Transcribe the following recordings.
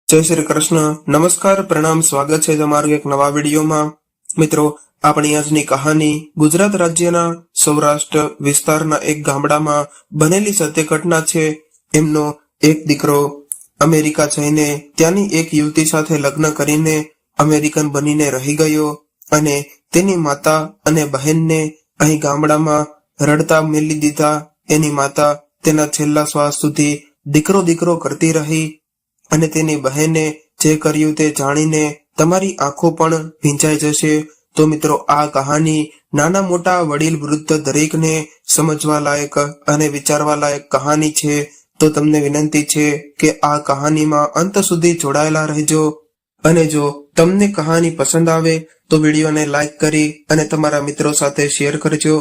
જય શ્રી કૃષ્ણ. નમસ્કાર, પ્રણામ, સ્વાગત છે તમારું એક નવા વિડીયોમાં. મિત્રો, આપણી આજની કહાની ગુજરાત રાજ્યના સૌરાષ્ટ્ર વિસ્તારના એક ગામડામાં બનેલી સત્ય ઘટના છે. એમનો એક દીકરો અમેરિકા જઈને ત્યાંની એક યુવતી સાથે લગ્ન કરીને અમેરિકન બનીને રહી ગયો અને તેની માતા અને બહેનને અહીં ગામડામાં રડતા મેલી દીધા. એની માતા તેના છેલ્લા શ્વાસ સુધી દીકરો દીકરો કરતી રહી અને તેની બહેને જે કર્યું તે જાણીને તમારી આંખો પણ ભીંજાઈ જશે. તો મિત્રો, આ કહાની નાના મોટા વડીલ વૃદ્ધ દરેકને સમજવા લાયક અને વિચારવા લાયક કહાની છે. તો તમને વિનંતી છે કે આ કહાનીમાં અંત સુધી જોડાયેલા રહેજો અને જો તમને કહાની પસંદ આવે તો વિડીયોને લાઈક કરી અને તમારા મિત્રો સાથે શેર કરજો.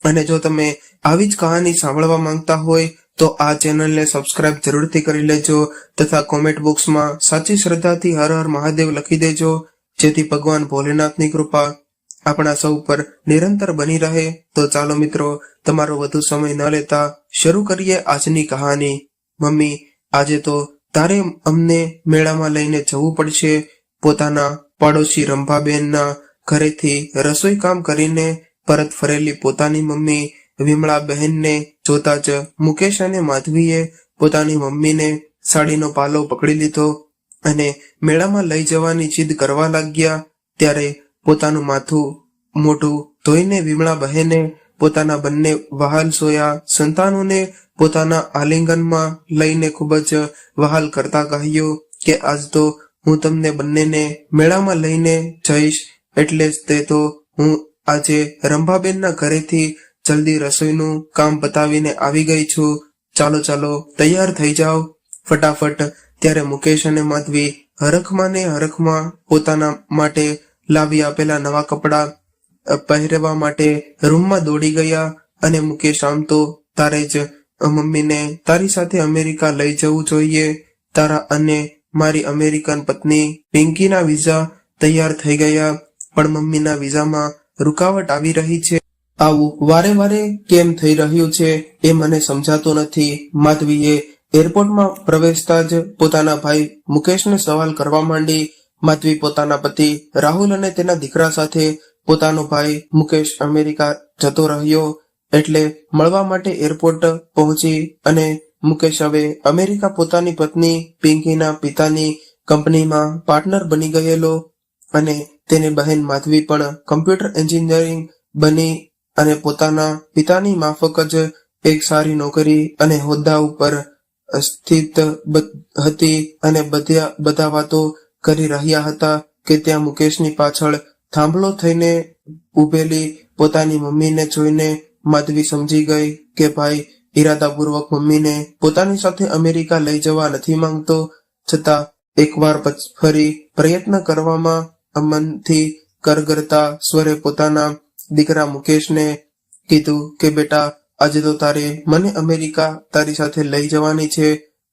અને જો તમે આવી જ કહાની સાંભળવા માંગતા હોય તો આ ચેનલને સબસ્ક્રાઇબ જરૂરથી કરી લેજો તથા કોમેન્ટ બોક્સમાં સાચી શ્રદ્ધાથી હર હર મહાદેવ લખી દેજો, જેથી ભગવાન ભોલેનાથની કૃપા આપણા સૌ પર નિરંતર બની રહે. તો ચાલો મિત્રો, તમારો વધુ સમય ન લેતા શરૂ કરીએ આજની કહાની. મમ્મી, આજે તો તારે અમને મેળામાં લઈને જવું પડશે. પોતાના પાડોશી રંભાબેનના ઘરેથી રસોઈ કામ કરીને પરત ફરેલી પોતાની મમ્મી વિમળા બહેનને જોતા જ મુકેશ અને માધવીએ પોતાની મમ્મીને સાડીનો પાલો પકડી લીધો અને મેળામાં લઈ જવાની જીદ કરવા લાગ્યા. ત્યારે પોતાનું માથું મોઢું ધોઈને વિમળા બહેને પોતાના બંને વહાલ સોયા સંતાનોને પોતાના આલિંગનમાં લઈને ખૂબ જ વહાલ કરતા કહ્યું કે આજ તો હું તમને બંનેને મેળામાં લઈને જઈશ, એટલે જ તે તો હું આજે રંભાબેનના ઘરેથી જલ્દી રસોઈનું કામ પતાવીને આવી ગઈ છું. ચાલો ચાલો, તૈયાર થઈ જાઓ ફટાફટ. ત્યારે મુકેશ અને માધવી હરખમાં ને હરખમાં પોતાના માટે લાવી આપેલા નવા કપડાં પહેરવા માટે રૂમમાં દોડી ગયા. અને મુકેશ, આમ તો તારે જ મમ્મીને તારી સાથે અમેરિકા લઈ જવું જોઈએ. તારા અને મારી અમેરિકન પત્ની પિંકીના વિઝા તૈયાર થઈ ગયા, પણ મમ્મીના વિઝામાં રૂકાવટ આવી રહી છે. આવું વારે વારે કેમ થઈ રહ્યું છે એ મને સમજાતું નથી. માધવીએ એરપોર્ટમાં પ્રવેશતા જ પોતાના ભાઈ મુકેશને સવાલ કરવા માંડી. માધવી પોતાના પતિ રાહુલ અને તેના દીકરા સાથે પોતાનો ભાઈ મુકેશ અમેરિકા જતો રહ્યો એટલે મળવા માટે એરપોર્ટ પહોંચી. અને મુકેશ હવે અમેરિકા પોતાની પત્ની પિંકીના પિતાની કંપનીમાં પાર્ટનર બની ગયેલો અને તેની બહેન માધવી પણ કમ્પ્યુટર એન્જિનિયરિંગ બની અને પોતાના પિતાની માફક જ એક સારી નોકરી અને હોદ્દા ઉપર સ્થિત હતી. અને બધા વાતો કરી રહ્યા હતા કે ત્યાં મુકેશની પાછળ થાંભલો થઈને ઉભેલી પોતાની મમ્મીને જોઈને માધવી સમજી ગઈ કે ભાઈ ઈરાદાપૂર્વક મમ્મીને પોતાની સાથે અમેરિકા લઈ જવા નથી માંગતો, છતાં એકવાર ફરી પ્રયત્ન કરવામાં મનથી કરગરતા સ્વરે પોતાના દીકરા મુકેશને કીધું કે બેટા, આજે તો તારે મને અમેરિકા તારી સાથે લઈ જવાની છે.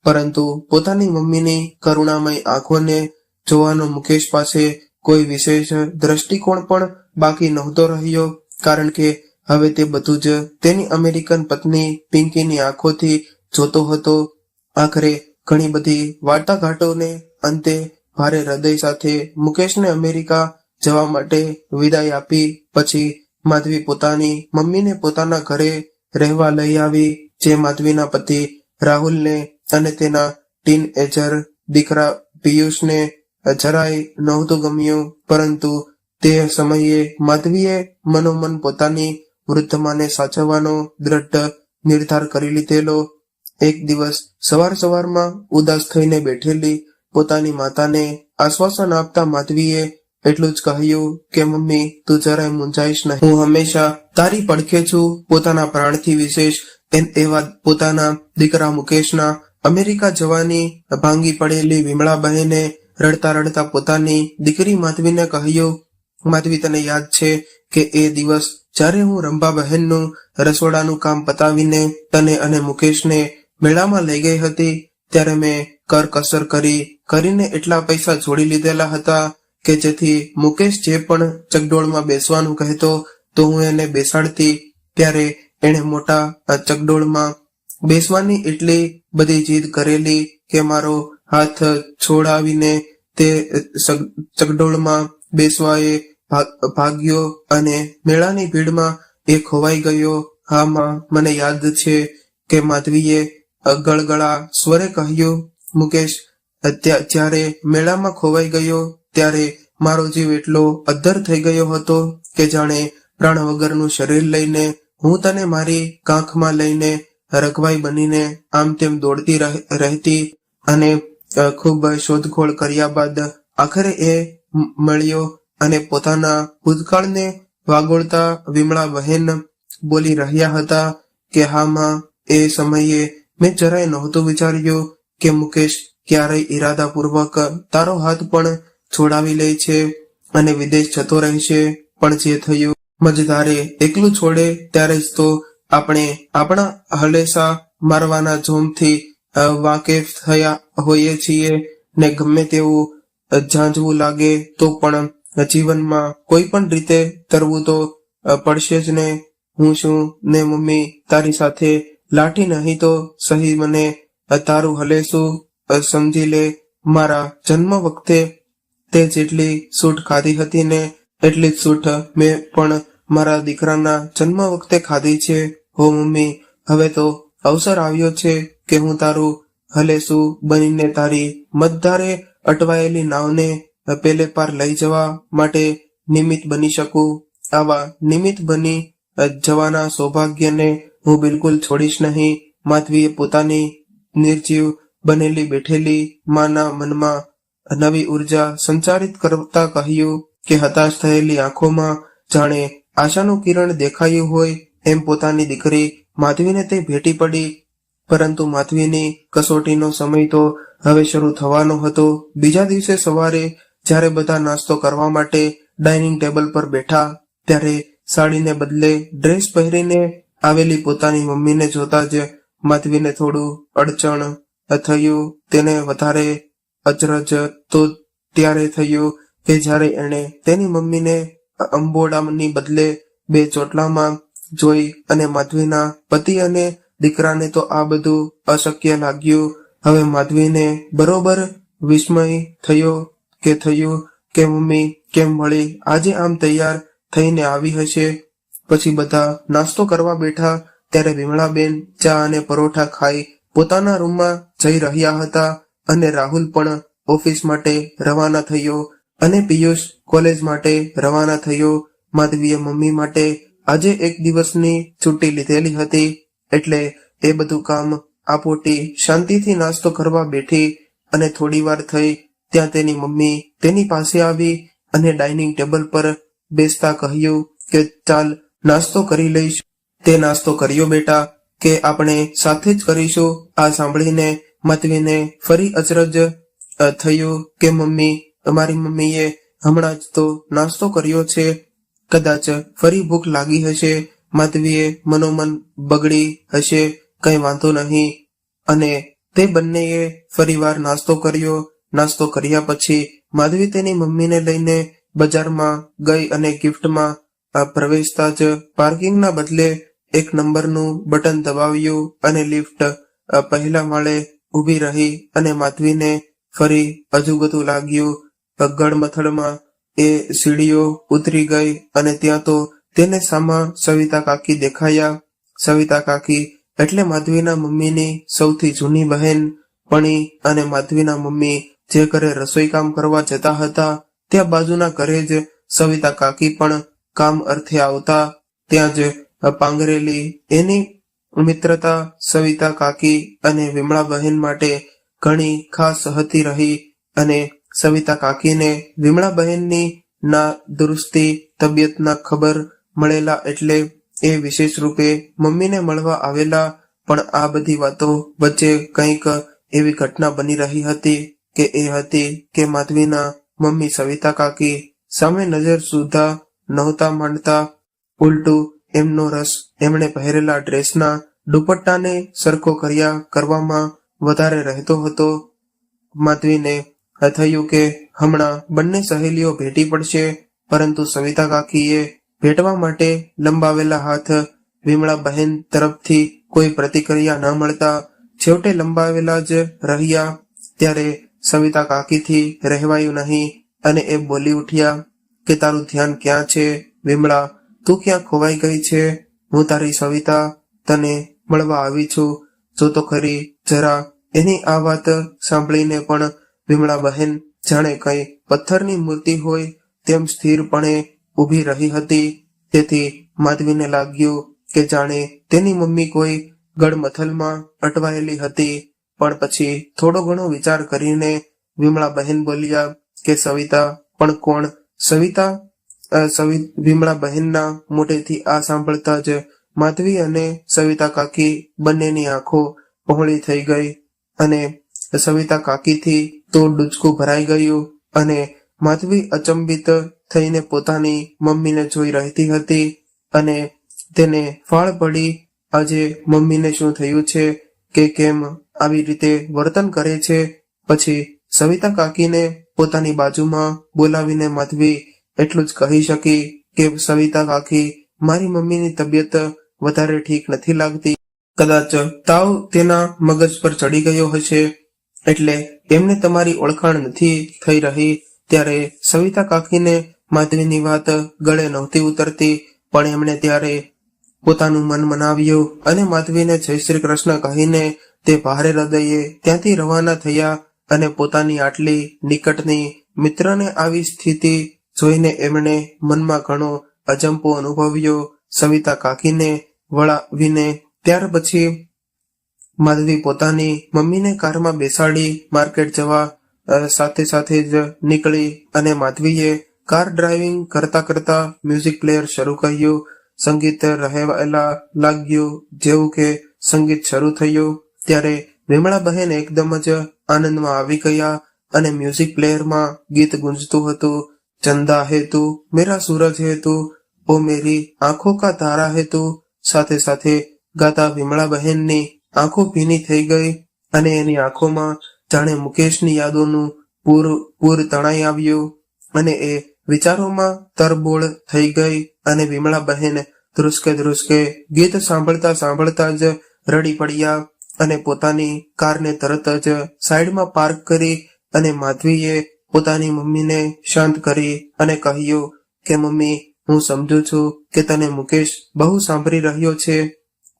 પરંતુ પોતાની મમ્મીની કરુણામય આંખોને જોવાનો મુકેશ પાસે કોઈ વિશેષ દ્રષ્ટિકોણ પણ બાકી નહોતો રહ્યો, કારણ કે હવે તે બધું જ તેની અમેરિકન પત્ની પિંકીની આંખોથી જોતો હતો. આખરે ઘણી બધી વાટાઘાટોને અંતે ભારે હૃદય સાથે મુકેશને અમેરિકા જવા માટે વિદાય આપી પછી માધવી પોતાની મમ્મીને પોતાના ઘરે રહેવા લઈ આવી, જે માધવીના પતિ રાહુલને અને તેના ટીન એજર દીકરા પિયુષને જરાય નહોતું ગમ્યું. પરંતુ તે સમયે માધવીએ મનોમન પોતાની વૃદ્ધ માને સાચવવાનો દ્રઢ નિર્ધાર કરી લીધેલો. એક દિવસ સવારમાં ઉદાસ થઈને બેઠેલી પોતાની માતાને આશ્વાસન આપતા માધવીએ એટલું જ કહ્યું કે મમ્મી, તું જરાય મૂંઝાઈશ નહીં, હું હંમેશા તારી પડખે છું. પોતાના પ્રાણથી વિશેષ એવા પોતાના દીકરા મુકેશના અમેરિકા જવાની ભાંગી પડેલી વિમળા બહેને રડતા રડતા પોતાની દીકરી માધવીને કહ્યું, માધવી, તને યાદ છે કે એ દિવસ જ્યારે હું રંભા બહેનનું રસોડાનું કામ પતાવીને તને અને મુકેશને મેળામાં લઈ ગઈ હતી, ત્યારે મેં કરકસર કરીને એટલા પૈસા જોડી લીધેલા હતા કે જેથી મુકેશ જે પણ ચકડોળમાં બેસવાનું કહેતો તો હું એને બેસાડતી. ત્યારે એણે મોટા ચકડોળમાં બેસવાની એટલી બધી જીદ કરેલી કે મારો હાથ છોડાવીને તે ચકડોળમાં બેસવાએ ભાગ્યો અને મેળાની ભીડમાં એ ખોવાઈ ગયો. હા માં, મને યાદ છે કે માધવીએ ગળગળા સ્વરે કહ્યું, મુકેશ, જ્યારે મેળામાં ખોવાઈ ગયો ત્યારે મારો જીવ એટલો અદ્ધર થઈ ગયો હતો કે જાણે પ્રાણ વગરનું શરીર લઈને હું તને મારી કાંખમાં લઈને રઘવાઈ બનીને આમ તેમ દોડતી રહેતી અને ખૂબ શોધખોળ કર્યા બાદ આખરે એ મળ્યો અને પોતાના ભૂતકાળને વાગોળતા વિમળા બહેન બોલી રહ્યા હતા કે હા માં, એ સમયે મેં જરાય નહોતું વિચાર્યું કે મુકેશ ક્યારેય ઈરાદાપૂર્વક તારો હાથ પણ છોડાવી લે છે અને વિદેશ જતો રહેશે. પણ જે થયું, મજધારે એકલું છોડે ત્યારે જ તો આપણે આપણા હલેસા મારવાના જોમથી વાકેફ થયા હોઈએ છીએ ને ગમે તેવું ઝાંઝવું લાગે તો પણ જીવનમાં કોઈ પણ રીતે તરવું તો પડશે જ ને. હું છું ને મમ્મી તારી સાથે લાઠી નહીં તો સહી મને તારું હલેસું સમજી લે. મારા જન્મ વખતે તે જેટલી સૂટ ખાધી હતી ને એટલી જ સૂટ મેં પણ મારા દીકરાના જન્મ વખતે ખાધી છે. હો મમ્મી, હવે તો અવસર આવ્યો છે કે હું તારું હલેસું બનીને તારી મતધારે અટવાયેલી નાવને પેલે પાર લઈ જવા માટે નિમિત્ત બની શકું. આવા નિમિત્ત બની જવાના સૌભાગ્યને હું બિલકુલ છોડીશ નહીં. માધવીએ પોતાની નિર્જીવ બનેલી બેઠેલી માના મનમાં નવી ઉર્જા સંચારિત કરતા કહ્યું કે હતાશ થયેલી આંખોમાં જાણે આશાનું કિરણ દેખાયું હોય એમ પોતાની દીકરી માધવીને તે ભેટી પડી. પરંતુ માધવીની કસોટીનો સમય તો હવે શરૂ થવાનો હતો. બીજા દિવસે સવારે જ્યારે બધા નાસ્તો કરવા માટે ડાઇનિંગ ટેબલ પર બેઠા ત્યારે સાડીને બદલે ડ્રેસ પહેરીને આવેલી પોતાની મમ્મીને જોતા જ માધવીને થોડું અડચણ થયું. તેને વધારે અચરજ તો ત્યારે થયું કે જ્યારે એણે તેની મમ્મીને અંબોડાની બદલે બે ચોટલામાં જોઈ અને માધવીના પતિ અને દીકરાને તો આ બધું અશક્ય લાગ્યું. હવે માધવીને બરોબર વિસ્મય થયું કે મમ્મી કેમ વળી આજે આમ તૈયાર થઈને આવી હશે. પછી બધા નાસ્તો કરવા બેઠા ત્યારે વિમળાબેન ચા અને પરોઠા ખાઈ પોતાના રૂમમાં જઈ રહ્યા હતા અને રાહુલ પણ ઓફિસ માટે રવાના થયો અને પિયુષ કોલેજ માટે રવાના થયો. માધવીએ મમ્મી માટે આજે એક દિવસની છુટ્ટી લીધેલી હતી એટલે એ બધું કામ આપોટી શાંતિથી નાસ્તો કરવા બેઠી અને થોડી વાર થઈ ત્યાં તેની મમ્મી તેની પાસે આવી અને ડાઇનિંગ ટેબલ પર બેસતા કહ્યું કે ચાલ નાસ્તો કરી લઈશ. તે નાસ્તો કર્યો બેટા કે આપણે સાથે જ કરીશું? આ સાંભળીને માધવીને ફરી અચરજ થયું કે મમ્મી, અમારી મમ્મીએ હમણાં જ તો નાસ્તો કર્યો છે, કદાચ ફરી ભૂખ લાગી હશે. માધવીએ મનોમન બગડી હશે, કઈ વાંધો નહીં. અને તે બંનેએ ફરીવાર નાસ્તો કર્યો. નાસ્તો કર્યા પછી માધવી તેની મમ્મીને લઈને બજારમાં ગઈ અને ગિફ્ટમાં પ્રવેશતા જ પાર્કિંગના બદલે એક નંબરનું બટન દબાવ્યું અને લિફ્ટ પહેલા માળે ઊભી રહી અને માધવીને ફરી અજુગતું લાગ્યું. ગળમથળમાં એ સીડીઓ ઉતરી ગઈ અને ત્યાં તો તેને સામા સવિતા કાકી દેખાયા. સવિતા કાકી એટલે માધવીના મમ્મીની સૌથી જૂની બહેન પણી અને માધવીના મમ્મી જે ઘરે રસોઈ કામ કરવા જતા હતા ત્યાં બાજુના ઘરે જ સવિતા કાકી પણ કામ અર્થે આવતા. ત્યાં જ પાંગરેલી એની મિત્રતા સવિતા કાકી અને વિમળા બહેન માટે ઘણી ખાસ હતી રહી અને સવિતા કાકીને વિમળા બહેનની ના દુરુસ્તી તબિયતના ખબર મળેલા એટલે એ વિશેષ રૂપે મમ્મીને મળવા આવેલા. પણ આ બધી વાતો વચ્ચે કંઈક એવી ઘટના બની રહી હતી કે એ હતી કે માધવીના મમ્મી સવિતા કાકી સામે નજર સુધા નહોતા માંડતા. ઉલટું એમનો રસ એમણે પહેરેલા ડ્રેસના દુપટ્ટાને સરખો કરવામાં વધારે રહેતો હતો. માધવીને થયું કે હમણાં બંને સહેલીઓ ભેટી પડશે, પરંતુ સવિતા કાકીએ ભેટવા માટે લંબાવેલા હાથ વિમળા બહેન તરફથી કોઈ પ્રતિક્રિયા ન મળતા છેવટે લંબાવેલા જ રહ્યા ત્યારે સવિતા કાકીથી રહેવાયું નહીં અને એ બોલી ઉઠ્યા કે તારું ધ્યાન ક્યાં છે વિમળા, તું ક્યાં ખોવાઈ ગઈ છે? હું તારી સવિતા તને મળવા આવી છું, જો તો ખરી જરા. એની આ વાત સાંભળીને પણ વિમળા બહેન જાણે કઈ પથ્થરની મૂર્તિ હોય તેમ સ્થિરપણે ઊભી રહી હતી. તેથી માધવીને લાગ્યું કે જાણે તેની મમ્મી કોઈ ગડમથલમાં અટવાયેલી હતી. પણ પછી થોડો ઘણો વિચાર કરીને વિમળા બહેન બોલ્યા કે સવિતા પણ કોણ? સવિતા? વિમળા બહેનના મોઢેથી આ સાંભળતા જ માધવી અને સવિતા કાકી બંનેની આંખો પહોળી થઈ ગઈ અને સવિતા કાકીથી તો ડૂચકું ભરાઈ ગયું અને માધવી અચંબિત થઈને પોતાની મમ્મીને જોઈ રહેતી હતી અને તેને ફાળ પડી આજે મમ્મીને શું થયું છે કે કેમ આવી રીતે વર્તન કરે છે. પછી સવિતા કાકીને પોતાની બાજુમાં બોલાવીને માધવી એટલું જ કહી શકી કે સવિતા કાકી, મારી મમ્મીની તબિયત વધારે ઠીક નથી લાગતી, કદાચ તાવ તેના મગજ પર ચડી ગયો હશે એટલે એમને તમારી ઓળખાણ નથી થઈ રહી. ત્યારે સવિતા કાકીને માધવીની વાત ગળે નહોતી ઉતરતી, પણ એમણે ત્યારે પોતાનું મન મનાવ્યું અને માધવીને જય શ્રી કૃષ્ણ કહીને તે ભારે હૃદયે ત્યાંથી રવાના થયા અને પોતાની આટલી નિકટની મિત્રને આવી સ્થિતિ જોઈને એમણે મનમાં ઘણો અજંપો અનુભવ્યો. સવિતા કાકીને વળાવીને ત્યાર પછી માધવી પોતાની મમ્મીને કારમાં બેસાડી માર્કેટ જવા સાથે સાથે જ નીકળી અને માધવીએ કાર ડ્રાઇવિંગ કરતા કરતા મ્યુઝિક પ્લેયર શરૂ કર્યું. સંગીત રહેલા લાગ્યું. જેવું કે સંગીત શરૂ થયું ત્યારે વિમળા બહેન એકદમ જ આનંદમાં આવી ગયા અને મ્યુઝિક પ્લેયરમાં ગીત ગુંજતું હતું. ચંદા હે તું, મેરા સૂરજ હે તું, ઓ મેરી આંખો કા તારા હે તું. સાથે સાથે ગાતા વિમળા બહેનની આંખો ભીની થઈ ગઈ અને એની આંખોમાં જાણે મુકેશની યાદોનું પૂર તણાઈ આવ્યું અને એ વિચારોમાં તરબોળ થઈ ગઈ અને વિમળા બહેન ધ્રુસકે ગીત સાંભળતા સાંભળતા જ રડી પડ્યા અને પોતાની કારને તરત જ સાઈડમાં પાર્ક કરી અને માધવીએ પોતાની મમ્મીને શાંત કરી અને કહ્યું કે મમ્મી, હું સમજુ છું કે તને મુકેશ બહુ સાંભળી રહ્યો છે,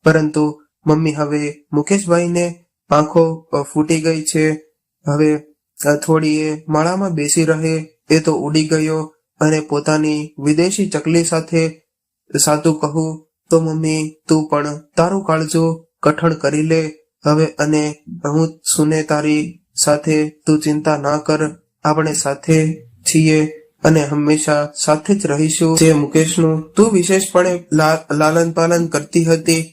પરંતુ મમ્મી હવે મુકેશભાઈને આંખો ફૂટી ગઈ છે. હવે થોડી એ માળામાં બેસી રહે એ તો ઉડી ગયો અને પોતાની વિદેશી ચકલી સાથે સાતું કહું તો મમ્મી તું પણ તારું કાળજો કઠણ કરી લે હવે, અને હું સુને તારી સાથે, તું ચિંતા ના કર, આપણે સાથે છીએ અને હંમેશા સાથે જ રહીશું. જે મુકેશનું તું વિશેષપણે લાલન પાલન કરતી હતી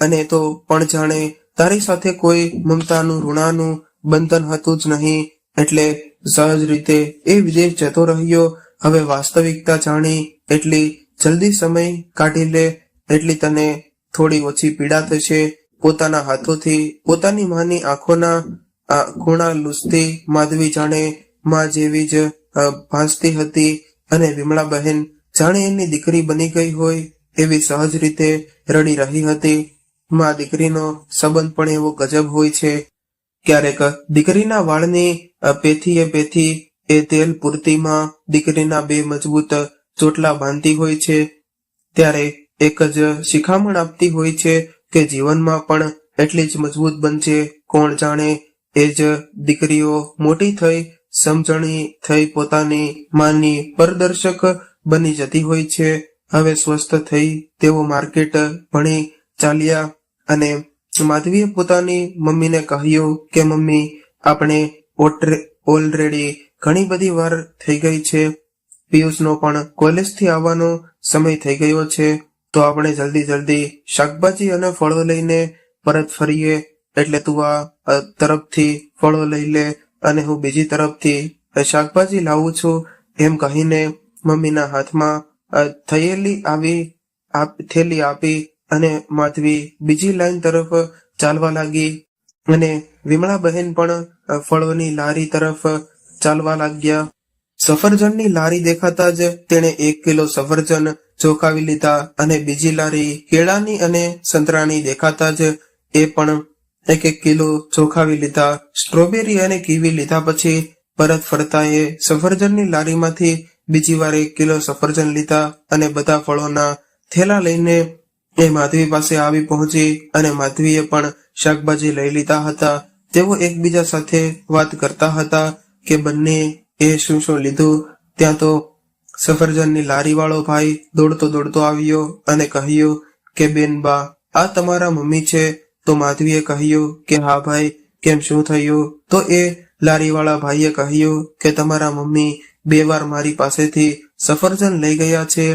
અને તો પણ જાણે તારી સાથે કોઈ મમતાનું ઋણાનું બંધન હતું જ નહીં, એટલે સહજ રીતે એ વિદેશ જતો રહ્યો. હવે વાસ્તવિકતા જાણી એટલી જલ્દી સમય કાઢી લે એટલી તને થોડી ઓછી પીડા થશે. પોતાના હાથોથી પોતાની માની આંખોના ખૂણા લૂછતી માધવી જાણે માં જેવી જ ભાસતી હતી અને વિમળા બહેન જાણે એની દીકરી બની ગઈ હોય એવી સહજ રીતે રડી રહી હતી. માં દીકરીનો સંબંધ પણ એવો ગજબ હોય છે. ક્યારેક દીકરીના વાળની પેથી એ તેલ પૂરતીમાં દીકરીના બે મજબૂત ચોટલા બાંધતી હોય છે, ત્યારે એક જ શિખામણ આપતી હોય છે કે જીવનમાં પણ એટલી જ મજબૂત બનશે. કોણ જાણે એ જ દીકરીઓ મોટી થઈ સમજણી થઈ પોતાની માની પરદર્શક બની જતી હોય છે. હવે સ્વસ્થ થઈ તેઓ માર્કેટ ભણી ચાલ્યા અને માધવીએ પોતાની મમ્મીને કહ્યું કે મમ્મી, આપણે ઓલરેડી ઘણી બધી વાર થઈ ગઈ છે, પિયુષનો પણ કોલેજથી આવવાનો સમય થઈ ગયો છે, તો આપણે જલ્દી શાકભાજી અને ફળો લઈને પરત ફરીએ. એટલે તું આ તરફથી ફળો લઈ લે અને હું બીજી તરફથી શાકભાજી લાવું છું. એમ કહીને મમ્મીના હાથમાં થેલી આપી અને માધવી બીજી લાઈન તરફ ચાલવા લાગી અને વિમળા બહેન પણ ફળોની લારી તરફ ચાલવા લાગ્યા. સફરજનની લારી દેખાતા જ તેણે 1 કિલો સફરજન ચોંકાવી લીધા અને બીજી લારી કેળાની અને સંતરાની દેખાતા જ એ પણ 1 કિલો ચોખાવી લીધા. સ્ટ્રોબેરી અને કીવી લીધા પછી પરત ફરતા એ સફરજનની લારીમાંથી બીજી વાર 1 કિલો સફરજન લીધા અને બધા ફળોના થેલા લઈને એ માધવી પાસે આવી પહોંચી અને માધવીએ પણ શાકભાજી લઈ લીધા હતા. તેઓ એકબીજા સાથે વાત કરતા હતા કે બંને એ શું શું લીધું. ત્યાં તો સફરજનની લારી વાળો ભાઈ દોડતો દોડતો આવ્યો અને કહ્યું કે બેન બા, આ તમારા મમ્મી છે? તો માધવીએ કહ્યું કે હા ભાઈ, કેમ, શું થયું? તો એ લારીવાળા ભાઈએ કહ્યું કે તમારા મમ્મી 2 વાર મારી પાસેથી સફરજન લઈ ગયા છે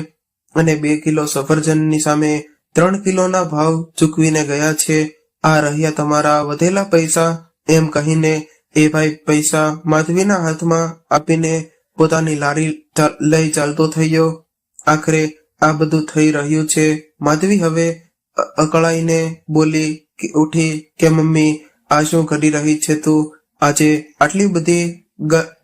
અને 2 કિલો સફરજનની સામે 3 કિલોના ભાવ ચૂકવીને ગયા છે. આ રહ્યા તમારા વધેલા પૈસા. એમ કહીને એ ભાઈ પૈસા માધવીના હાથમાં આપીને પોતાની લારી લઈ ચાલતો થયો. આખરે આ બધું થઈ રહ્યું છે. માધવી હવે અકળાઈને બોલી ઉઠી કે મમ્મી, આ શું કરી રહી છે તું? આજે આટલી બધી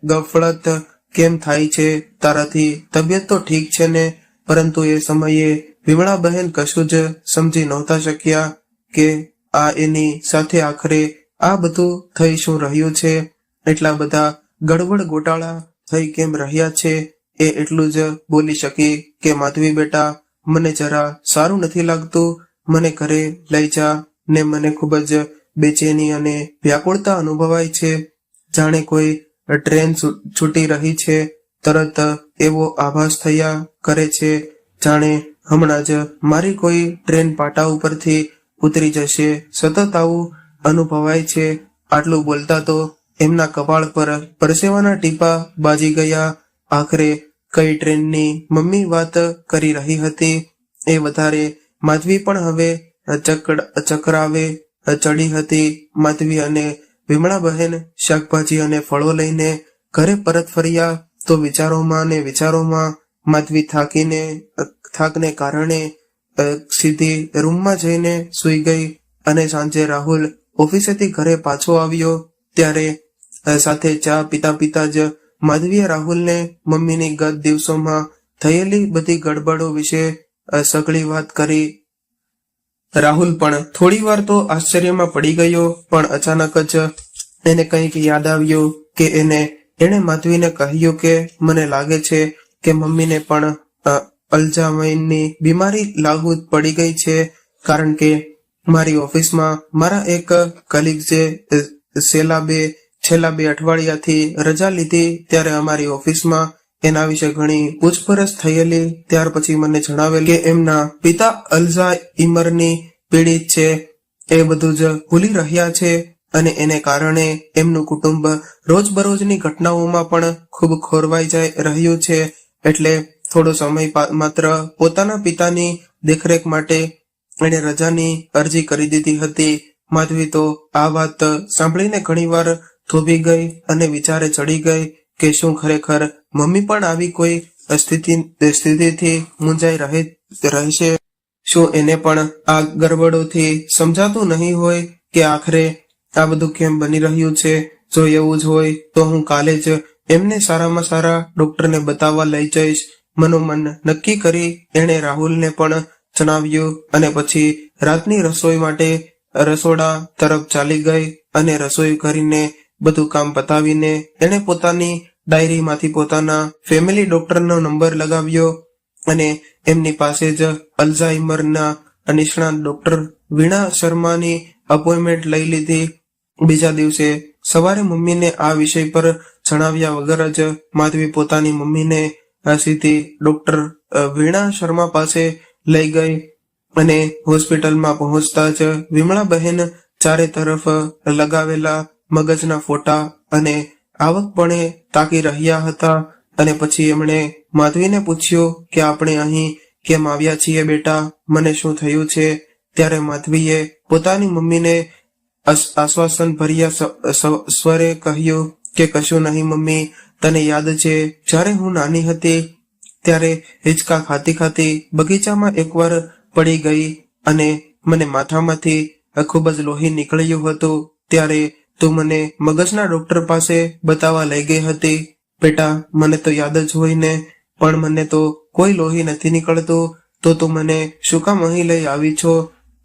ગફલત કેમ થાય છે તારાથી? તબિયત તો ઠીક છે ને? પરંતુ એ સમયે વિમળા બહેન કશું જ સમજી નહોતા શક્યા કે આ એની સાથે આખરે આ બધું થઈ શું રહ્યું છે. એટલા બધા ગડબડ ગોટાળા થઈ કેમ રહ્યા છે. એ એટલું જ બોલી શકી કે માધવી બેટા, મને જરા સારું નથી લાગતું, મને ઘરે લઈ જા ને. મને ખૂબ જ બેચેની અને વ્યાકુળતા અનુભવાય છે, જાણે કોઈ ટ્રેન છૂટી રહી છે. તરત એવો આભાસ થયા કરે છે જાણે હમણાં જ મારી કોઈ ટ્રેન પાટા ઉપરથી ઉતરી જશે. સતત આવું અનુભવાય છે. આટલું બોલતા તો એમના કપાળ પર પરસેવાના ટીપા બાજી ગયા. આખરે કઈ ટ્રેનની મમ્મી વાત કરી રહી હતી એ વધારે માધવી પણ હવે ચકરાવે ચડી હતી. માધવી અને વિમળા બહેન શાકભાજી અને ફળો લઈને ઘરે પરત ફર્યા તો વિચારોમાં માધવી થાકને કારણે સીધી રૂમમાં જઈને સૂઈ ગઈ. અને સાંજે રાહુલ ઓફિસેથી ઘરે પાછો આવ્યો ત્યારે સાથે ચા પીતા જ માધવીએ રાહુલને મમ્મીની ગત દિવસોમાં થયેલી બધી ગડબડો વિશે સઘળી વાત કરી. રાહુલ પણ થોડી વાર તો આશ્ચર્યમાં પડી ગયો, પણ અચાનક જ એને કંઈક યાદ આવ્યું કે એણે માધવીને કહ્યું કે મને લાગે છે કે મમ્મીને પણ અલ્ઝાઇમરની બીમારી લાગુ પડી ગઈ છે, કારણ કે મારી ઓફિસમાં મારા એક કલીગ જે છેલ્લા 2 અઠવાડિયાથી રજા લીધી ત્યારે અમારી ઓફિસમાં એના વિશે ઘણી પૂછપરછ થયેલી. ત્યાર પછી મને જણાવેલ કે એમના પિતા અલ્ઝાઇમરની પીડિત છે. એ બધું જ ભૂલી રહ્યા છે અને એને કારણે એમનું કુટુંબ રોજબરોજની ઘટનાઓમાં પણ ખૂબ ખોરવાઈ રહ્યું છે. એટલે થોડો સમય માત્ર પોતાના પિતાની દેખરેખ માટે એણે રજાની અરજી કરી દીધી હતી. માધવી તો આ વાત સાંભળીને ઘણીવાર થોભી ગઈ અને વિચારે ચડી ગઈ કે શું ખરેખર મમ્મી પણ આવી કોઈ સ્થિતિથી મૂંઝાઈ રહેશે? શું એને પણ આ ગરબડોથી સમજાતું નહીં હોય કે આખરે આ બધું કેમ બની રહ્યું છે? જો એવું જ હોય તો હું કાલે જ એમને સારામાં સારા ડોક્ટરને બતાવવા લઈ જઈશ. મનોમન નક્કી કરી એણે રાહુલને પણ જણાવ્યું અને પછી રાતની રસોઈ માટે રસોડા તરફ ચાલી ગઈ અને રસોઈ કરીને બધું કામ પતાવીને એણે પોતાની ડાયરીમાંથી પોતાના ફેમિલી ડોક્ટરનો નંબર લગાવ્યો અને એમની પાસે જ અલ્ઝાઇમરના નિષ્ણાત ડોક્ટર વીણા શર્માની અપોઇન્ટમેન્ટ લઈ લીધી. બીજા દિવસે સવારે મમ્મીને આ વિષય પર જણાવ્યા વગર જ માધવી પોતાની મમ્મીને સીધી ડોક્ટર વીણા શર્મા પાસે લઈ ગઈ અને હોસ્પિટલમાં પહોંચતા જ વિમળા બહેન ચારે તરફ લગાવેલા મગજના ફોટા અને આવકપણે તાકી રહ્યા હતા. અને પછી એમણે માધવીને પૂછ્યું કે આપણે અહીં કેમ આવ્યા છીએ બેટા, મને શું થયું છે? ત્યારે માધવીએ પોતાની મમ્મીને આશ્વાસન ભર્યા સ્વરે કહ્યું કે કશું નહીં મમ્મી, તને યાદ છે જ્યારે હું નાની હતી ત્યારે હિંચકા ખાતી બગીચામાં એકવાર પડી ગઈ અને મને માથામાંથી ખૂબ જ લોહી નીકળ્યું હતું. ત્યારે તું મને મગજના ડોક્ટર પાસે બતાવવા લઈ ગઈ હતી. બેટા, મને તો યાદ જ હોય ને, પણ મને તો કોઈ લોહી નથી નીકળતું, તો તું મને શું કામ અહીં લઈ આવી છો?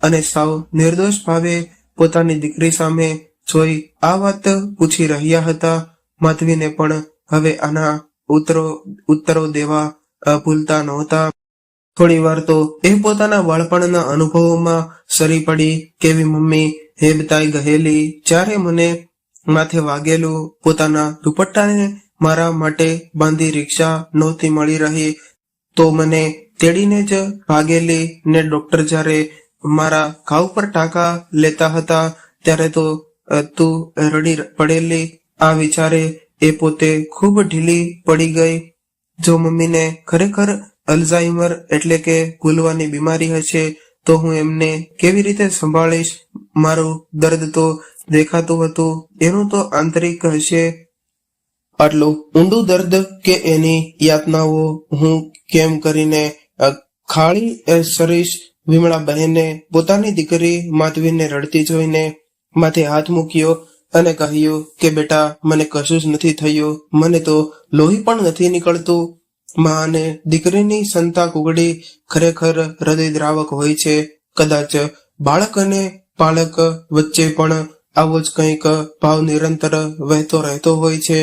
અને સાવ નિર્દોષ ભાવે પોતાની દીકરી સામે જોઈ આ વાત પૂછી રહ્યા હતા. માધવીને પણ હવે આના ઉત્તરો દેવા ભૂલતા નહોતા. થોડી વાર તો એ પોતાના બાળપણના અનુભવોમાં સરી પડી. કેવી મમ્મી હેબતાઈ ગયેલી, જ્યારે મને માથે વાગેલું પોતાના દુપટ્ટાને મારા માટે બાંધી રિક્ષા નહોતી મળી રહી તો મને તેડીને જ ભાગેલી ને ડોક્ટર જ્યારે મારા ઘાવ પર ટાંકા લેતા હતા ત્યારે તો તું રડી પડેલી. આ વિચારે એ પોતે ખૂબ ઢીલી પડી ગઈ. જો મમ્મીને ખરેખર અલ્ઝાઇમર એટલે કે ભૂલવાની બીમારી હશે તો હું એમને કેવી રીતે સંભાળીશ? મારું દર્દ તો દેખાતું હતું, એનું તો આંતરિક હશે. આટલું ઊંડું દર્દ કે એની યાતનાઓ હું કેમ કરીને ખાળી સરીશ? વિમળા બહેને પોતાની દીકરી માધવીને રડતી જોઈને માથે હાથ મૂક્યો અને કહ્યું કે બેટા, મને કશું જ નથી થયું, મને તો લોહી પણ નથી નીકળતું. માં અને દીકરીની સંતા કુગડી ખરેખર હૃદયદ્રાવક હોય છે. કદાચ બાળક અને પાલક વચ્ચે પણ આવો જ કંઈક ભાવ નિરંતર વહેતો રહેતો હોય છે.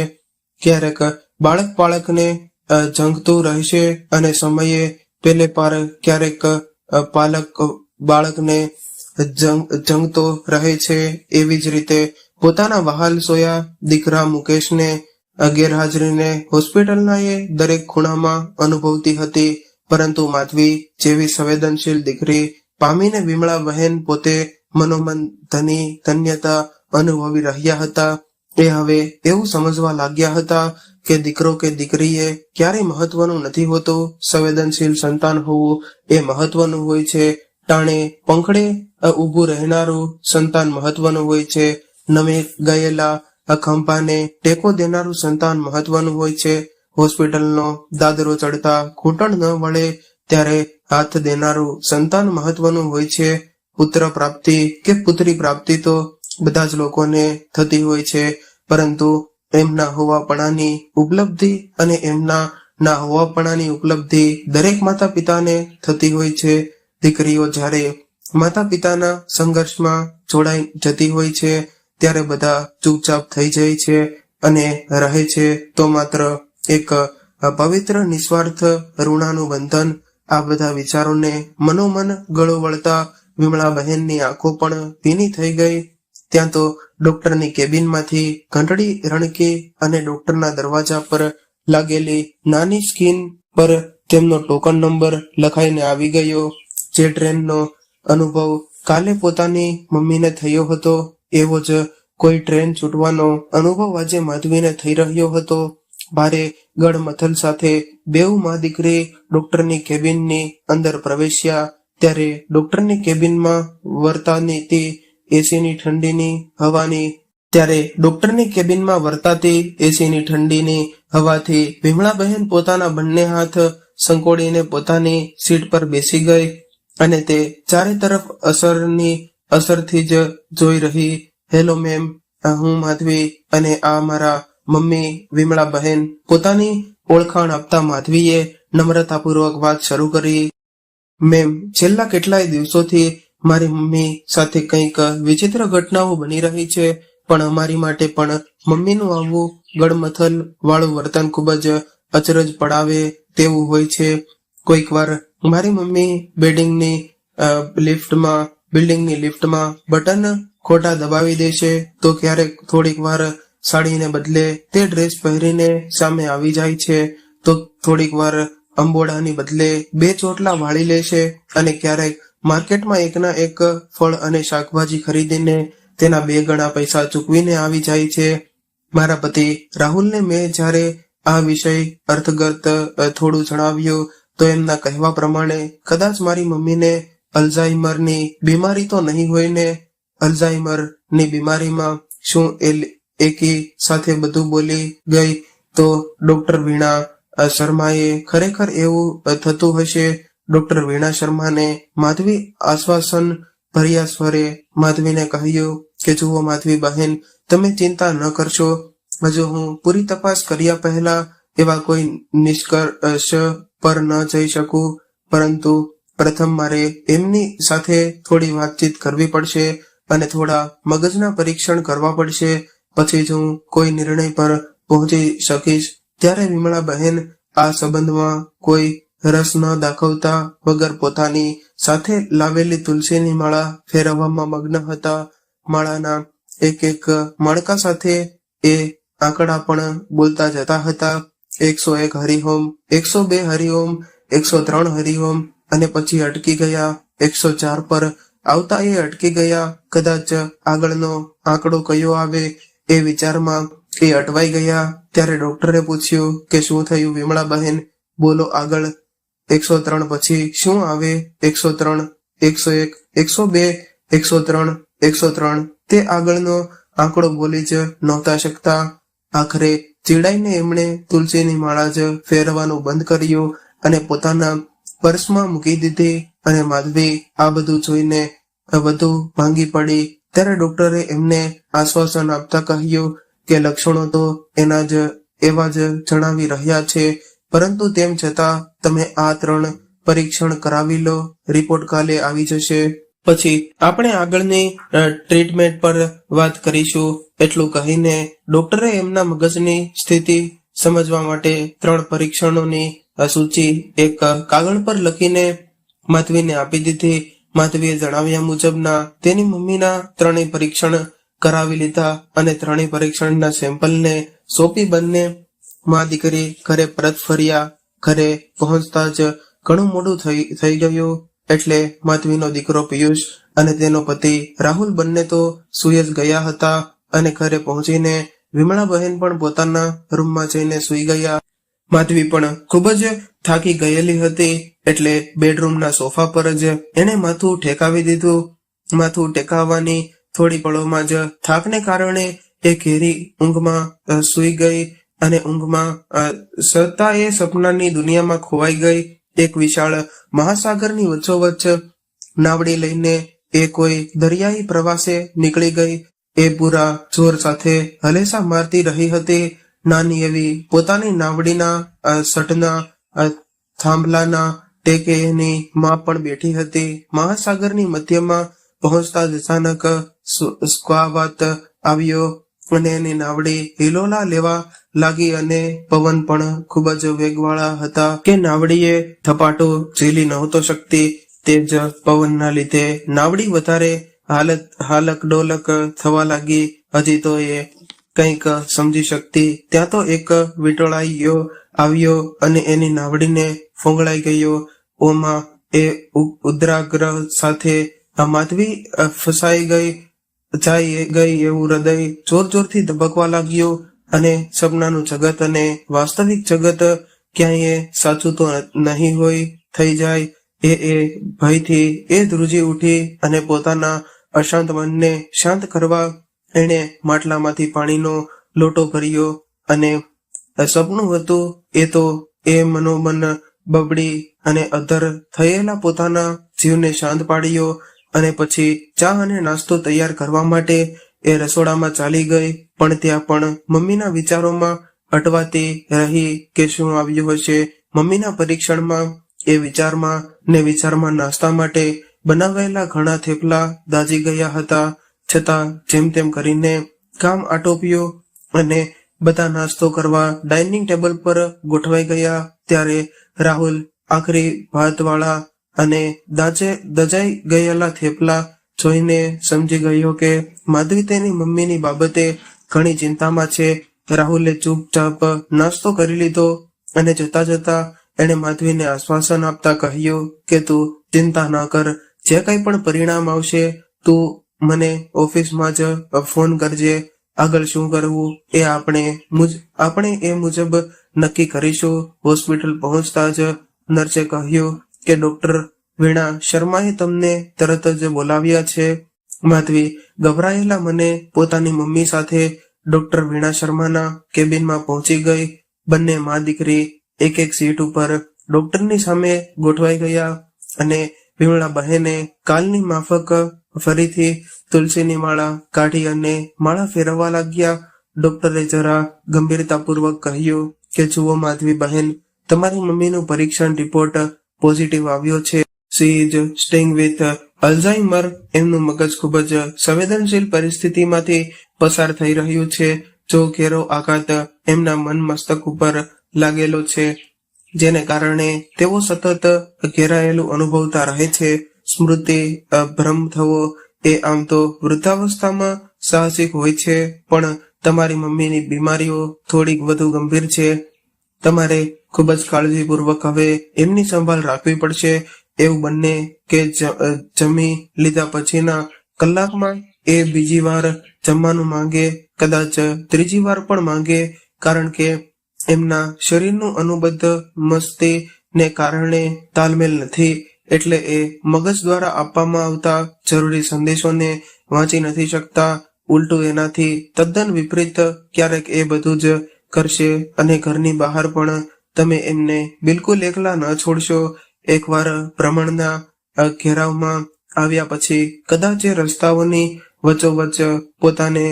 ક્યારેક બાળક પાલકને ઝંખતું રહેશે અને સમયે પેલે પાર ક્યારેક પાલક બાળકને ઝંખતો રહે છે. એવી જ રીતે પોતાના વહાલ સોયા દીકરા મુકેશને ગેરહાજરીને હોસ્પિટલના એ દરેક ખૂણામાં અનુભવતી હતી. પરંતુ માધવી જેવી સંવેદનશીલ દીકરી પામીને વિમળા બહેન પોતે મનોમન ધન્યતા અનુભવી રહ્યા હતા. એ હવે એવું સમજવા લાગ્યા હતા કે દીકરો કે દીકરી એ ક્યારેય મહત્વનું નથી હોતું. સંવેદનશીલ સંતાન હોવું એ મહત્વનું હોય છે. ટાણે પંખડે ઊભું રહેનારું સંતાન મહત્વનું હોય છે. નમે ગયેલા ખંભાને ટેકો દેનારું સંતાન મહત્વનું હોય છે. હોસ્પિટલનો દાદરો ચડતા ઘૂંટણ ન વળે ત્યારે હાથ દેનારું સંતાન મહત્વનું હોય છે. પુત્ર પ્રાપ્તિ કે પુત્રી પ્રાપ્તિ તો બધા જ લોકોને થતી હોય છે, પરંતુ એમના હોવાપણાની ઉપલબ્ધિ અને એમના ના હોવાપણાની ઉપલબ્ધિ દરેક માતા પિતાને થતી હોય છે. દીકરીઓ જ્યારે માતા પિતાના સંઘર્ષમાં જોડાઈ જતી હોય છે ત્યારે બધા ચૂપચાપ થઈ જાય છે અને રહે છે તો માત્ર એક પવિત્ર નિસ્વાર્થ ઋણાનું બંધન. આ બધા વિચારોને મનોમન ગળો વળતા વિમળા બહેનની આંખો પણ ભીની થઈ ગઈ. ત્યાં તો ડોક્ટરની કેબિનમાંથી ઘંટડી રણકી અને ડોક્ટરના દરવાજા પર લાગેલી નાની સ્ક્રીન પર તેમનો ટોકન નંબર લખાઈને આવી ગયો. જે ટ્રેનનો અનુભવ કાલે પોતાની મમ્મીને થયો હતો એવો જ કોઈ ટ્રેન છૂટવાનો અનુભવ આજે માધવીને થઈ રહ્યો હતો. ભારે ગળમથલ સાથે બેઉ માં દીકરી ડોક્ટરની કેબિનની અંદર પ્રવેશ્યા ત્યારે ડોક્ટરની કેબિનમાં વર્તાતી એસીની ઠંડીની હવાથી વિમળા બહેન પોતાના બંને હાથ સંકોડીને પોતાની સીટ પર બેસી ગઈ અને તે ચારે તરફ અસરથી જ જોઈ રહી. હેલો મેમ, હું માધવી અને આ મારા મમ્મી વિમળા બહેન. પોતાની ઓળખાણ આપતા માધવીએ નમ્રતાપૂર્વક વાત શરૂ કરી. મેમ, છેલ્લા કેટલાય દિવસોથી મારી મમ્મી સાથે કંઈક વિચિત્ર ઘટનાઓ બની રહી છે, પણ અમારી માટે પણ મમ્મીનું આવું ગળમથલ વાળું વર્તન ખૂબ જ અચરજ પડાવે તેવું હોય છે. કોઈક વાર મારી મમ્મી બિલ્ડિંગની લિફ્ટમાં બટન ખોટા દબાવી દે છે, તો ક્યારેક થોડીક વાર સાડીને બદલે તે ડ્રેસ પહેરીને સામે આવી જાય છે, તો થોડીક વાર અંબોડાની બદલે 2 ચોટલા વાળી લે છે અને ક્યારેક માર્કેટમાં એકના એક ફળ અને શાકભાજી ખરીદીને તેના 2 ગણા પૈસા ચૂકવીને આવી જાય છે. મારા પતિ રાહુલને મેં જ્યારે આ વિષય અર્થગત થોડું જણાવ્યું તો એમના કહેવા પ્રમાણે કદાચ મારી મમ્મીને અલ્ઝાઇમરની બીમારી તો નહીં હોય ને? અલ્ઝાઇમરની બીમારીમાં શું એકી સાથે બધું બોલી ગઈ તો ડોક્ટર વીણા શર્માએ ખરેખર એવું થતું હશે? ડોક્ટર વીણા શર્માને માધવી આશ્વાસન ભર્યા સ્વરે માધવીને કહ્યું કે જુઓ માધવી બહેન, તમે ચિંતા ન કરશો. હજુ હું પૂરી તપાસ કર્યા પહેલા એવા કોઈ નિષ્કર્ષ પર ન જઈ શકું, પરંતુ પ્રથમ મારે એમની સાથે થોડી વાતચીત કરવી પડશે. અને થોડા મગજના પરીક્ષણ કરવા પડશે, પછી જ હું કોઈ નિર્ણય પર પહોંચી શકીશ. ત્યારે વિમળા બહેન આ સંબંધમાં કોઈ રસ ન દાખવતા વગર પોતાની સાથે લાવેલી તુલસીની માળા ફેરવવામાં મગ્ન હતા. માળાના એક એક મણકા સાથે એ આંકડા પણ બોલતા જતા હતા. 101 હરિઓમ, 102 હરિઓમ, 103 હરિઓમ, અને પછી અટકી ગયા. 104 પર આવતા એ અટકી ગયા. કદાચ આગળનો આંકડો કયો આવે એ વિચારમાં એ અટવાઈ ગયા. ત્યારે ડોક્ટરે પૂછ્યું કે શું થયું વિમળા બહેન, બોલો આગળ. 103 પછી શું આવે? 103, 101, 102, 103, 103. તે આગળનો આંકડો બોલી જ નહોતા શકતા. આખરે ચીડાઈને એમણે તુલસીની માળા જ ફેરવાનું બંધ કર્યું અને પોતાના પર્સમાં મૂકી દીધી. અને માધવી આ બધું જોઈને વધુ ભાંગી પડી. ત્યારે ડોક્ટરે એમને આશ્વાસન આપતા કહ્યું કે લક્ષણો તો એના જ એવા જ જણાવી રહ્યા છે, પરંતુ તેમ છતાં તમે આ 3 પરીક્ષણ કરાવી લો, રિપોર્ટ કાલે આવી જશે. પછી આપણે આગળની ટ્રીટમેન્ટ પર વાત કરીશું. એટલું કહીને ડોક્ટરે એમના મગજની સ્થિતિ સમજવા માટે 3 પરીક્ષણોની સૂચિ એક કાગળ પર લખીને માધવીને આપી દીધી. માધવીએ જણાવ્યા મુજબના તેની મમ્મીના 3 પરીક્ષણ કરાવી લીધા અને 3 પરીક્ષણના સેમ્પલને સોંપી બંને મા દીકરી ઘરે પરત ફર્યા. ઘરે પહોંચતા જ ઘણું મોડું થઈ ગયું. એટલે માધવીનો દીકરો પિયુષ અને તેનો પતિ રાહુલ બંને તો સૂઈ જ ગયા હતા. અને ઘરે પહોંચીને વિમળા બહેન પણ પોતાના રૂમમાં જઈને સૂઈ ગયા. માધવી પણ ખૂબ જ થાકી ગયેલી હતી, એટલે બેડરૂમના સોફા પર જ એણે માથું ઠેકાવી દીધું. માથું ટેકાવવાની થોડી પળોમાં જ થાકને કારણે એ ઘેરી ઊંઘમાં સૂઈ ગઈ અને ઊંઘમાં સતા એ સપનાની દુનિયામાં ખોવાઈ ગઈ. એક વિશાળ મહાસાગરની વચ્ચોવચ્ચ નાવડી લઈને એ કોઈ દરિયાઈ પ્રવાસે નીકળી ગઈ. એ પૂરા જોર સાથે હલેસા મારતી રહી હતી. નાની એવી પોતાની નાવડીના સટના થાંભલાના ટેકે એની માં પણ બેઠી હતી. મહાસાગરની મધ્યમાં પહોંચતા જ અચાનક સ્ક્વાવાત આવ્યો અને એની નાવડી હિલોલા લેવા લાગી અને પવન પણ ખૂબ જ વેગવાળા હતા કે નાવડીએ થપાટો ઝીલી નહોતો શકતી. તે જ પવનના લીધે નાવડી વધારે હાલક ડોલક થવા લાગી. હજી તો એ કંઈક સમજી શકતી ત્યાં તો એક વીંટળાઈઓ આવ્યો અને એની નાવડીને ફોંગળાઈ ગયો. ઓમાં એ ઉદ્રાગ્રહ સાથે માધવી ફસાઈ ગઈ એવું હૃદય જોર જોરથી ધબકવા લાગ્યું અને સપનાનું જગત અને વાસ્તવિક જગત ક્યાંય સાચું તો નહીં હોય થઈ જાય. એ ભયથી એ ધ્રુજી ઉઠી અને પોતાના અશાંત મનને શાંત કરવા એણે માટલામાંથી પાણીનો લોટો ભર્યો અને સપનું હતું એ તો એ મનોમન બબડી અને અધર થયેલા પોતાના જીવને શાંત પાડ્યો. અને પછી ચા અને નાસ્તો તૈયાર કરવા માટે એ રસોડામાં ચાલી ગઈ. પણ ત્યાં પણ મમ્મીના વિચારોમાં અટવાતી રહી કે શું આવ્યું હશે. મમ્મીના પરીક્ષણમાં એ વિચારમાં નાસ્તા માટે બનાવેલા ઘણા થેપલા દાજી ગયા હતા. છતાં જેમ તેમ કરીને કામ આટોપ્યો અને બધા નાસ્તો કરવા ડાઇનિંગ ટેબલ પર ગોઠવાઈ ગયા. ત્યારે રાહુલ આખરી ભાતવાળા અને દજાઈ ગયેલા થેપલા જોઈને સમજી ગયો કે માધવી તેની મમ્મીની બાબતે ઘણી ચિંતામાં છે. રાહુલે ચૂપચાપ નાસ્તો કરી લીધો અને જતા જતા એણે માધવીને આશ્વાસન આપતા કહ્યું કે તું ચિંતા ન કર, જે કંઈ પણ પરિણામ આવશે તું મને ઓફિસમાં જ ફોન કરજે. આગળ શું કરવું એ આપણે એ મુજબ નક્કી કરીશું. હોસ્પિટલ પહોંચતા જ નર્સે કહ્યું કે ડોક્ટર વીણા શર્માએ તમને તરત જ બોલાવ્યા છે. માધવી ગભરાયેલા મને પોતાની મમ્મી સાથે ડોક્ટર વીણા શર્માના કેબિનમાં પહોંચી ગઈ. બંને મા દીકરી એક એક સીટ ઉપર ડોક્ટરની સામે ગોઠવાઈ ગયા અને વિમળા બહેને કાલની માફક ફરીથી તુલસીની માળા કાઢી અને માળા ફેરવવા લાગ્યા. ડોક્ટરે જરા ગંભીરતાપૂર્વક કહ્યું કે જુઓ માધવી બહેન, તમારી મમ્મીનું પરીક્ષણ રિપોર્ટ પોઝિટિવ આવ્યો છે. She is staying with Alzheimer એમનું મગજ ખૂબ જ સંવેદનશીલ પરિસ્થિતિમાંથી પસાર થઈ રહ્યું છે. જો ઘેરો આઘાત એમના મન મસ્તક ઉપર લાગેલો છે, જેને કારણે તેઓ સતત ઘેરાયેલું અનુભવતા રહે છે. સ્મૃતિ ભ્રમ થવો એ આમ તો વૃદ્ધાવસ્થામાં સાહસિક હોય છે, પણ તમારી મમ્મીની બીમારીઓ થોડીક વધુ ગંભીર છે. તમારે ખૂબ જ કાળજીપૂર્વક હવે એમની સંભાળ રાખવી પડશે. એવું બને કે જમી લીધા પછીના કલાકમાં એ બીજી વાર જમવાનું માંગે, કદાચ ત્રીજી વાર પણ માંગે, કારણ કે એમના શરીરનું અનુબદ્ધ મસ્તીને કારણે તાલમેલ નથી. એટલે એ મગજ દ્વારા આપવામાં આવતા જરૂરી સંદેશોને વાંચી નથી શકતા. ઉલટું એનાથી તદ્દન વિપરીત ક્યારેક એ બધું જ કરશે, અને ઘરની બહાર પણ તમે એમને બિલકુલ એકલા ન છોડશો. એકવાર ભ્રમણના ઘેરાવમાં આવ્યા પછી કદાચ એ રસ્તાઓની વચ્ચોવચ્ચ પોતાને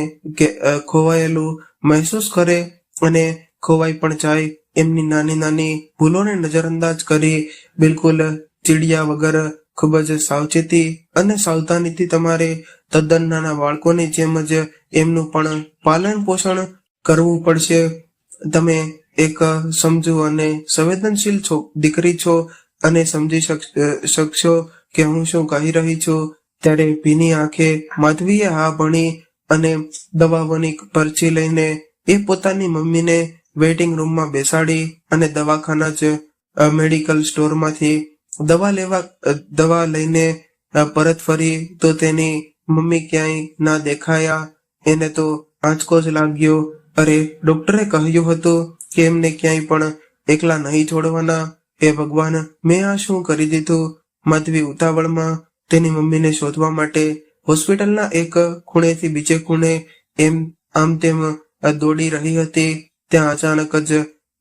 ખોવાયેલું મહેસૂસ કરે અને ખોવાઈ પણ જાય. એમની નાની નાની ભૂલોને નજરઅંદાજ કરી બિલકુલ ચીડિયા વગર ખૂબ જ સાવચેતી અને સાવધાનીથી તમારે તદ્દન નાના બાળકોની જેમ જ એમનું પણ પાલન પોષણ કરવું પડશે. તમે એક સમજુ અને સંવેદનશીલ દીકરી છો અને સમજી શકશો કે હું શું કહી રહી છું. ત્યારે ભીની આંખે માધવીએ હા ભણી અને દવાઓની પરચી લઈને એ પોતાની મમ્મીને વેઇટિંગ રૂમમાં બેસાડી અને દવાખાના જ મેડિકલ સ્ટોરમાંથી દવા લઈને પરત ફરી તો તેની મમ્મી ક્યાંય ના દેખાયા. એને તો આંચકો જ લાગ્યો. અરે, ડોક્ટરે કહ્યું હતું કે એમને ક્યાંય પણ એકલા નહીં છોડવાના. હે ભગવાન, મેં આ શું કરી દીધું? માધવી ઉતાવળમાં તેની મમ્મીને શોધવા માટે હોસ્પિટલના એક ખૂણેથી બીજે ખૂણે આમ તેમ દોડી રહી હતી. ત્યાં અચાનક જ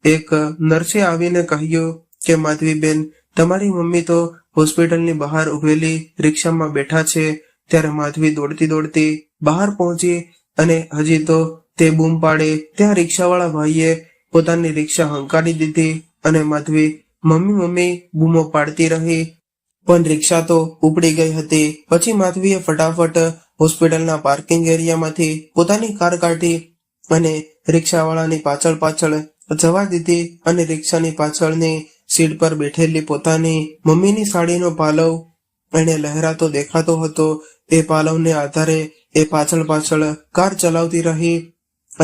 એક નર્સે આવીને કહ્યું કે માધવીબેન, તમારી મમ્મી તો હોસ્પિટલની બહાર ઉભેલી રિક્ષામાં બેઠા છે. ત્યારે માધવી દોડતી દોડતી બહાર પહોંચી અને હજી તો તે બૂમ પાડે ત્યાં રિક્ષાવાળા ભાઈએ પોતાની રિક્ષા હંકારી દીધી અને માધવી મમ્મી મમ્મી બૂમો પાડતી રહી, પણ રિક્ષા તો ઉપડી ગઈ હતી. પછી માધવીએ ફટાફટ હોસ્પિટલના પાર્કિંગ એરિયામાંથી પોતાની કાર કાઢી અને રિક્ષાવાળાની પાછળ પાછળ જવા દીધી અને રિક્ષાની પાછળની સીટ પર બેઠેલી પોતાની મમ્મીની સાડીનો પાલવ એને લહેરાતો દેખાતો હતો. એ પાલવને આધારે એ પાછળ પાછળ કાર ચલાવતી રહી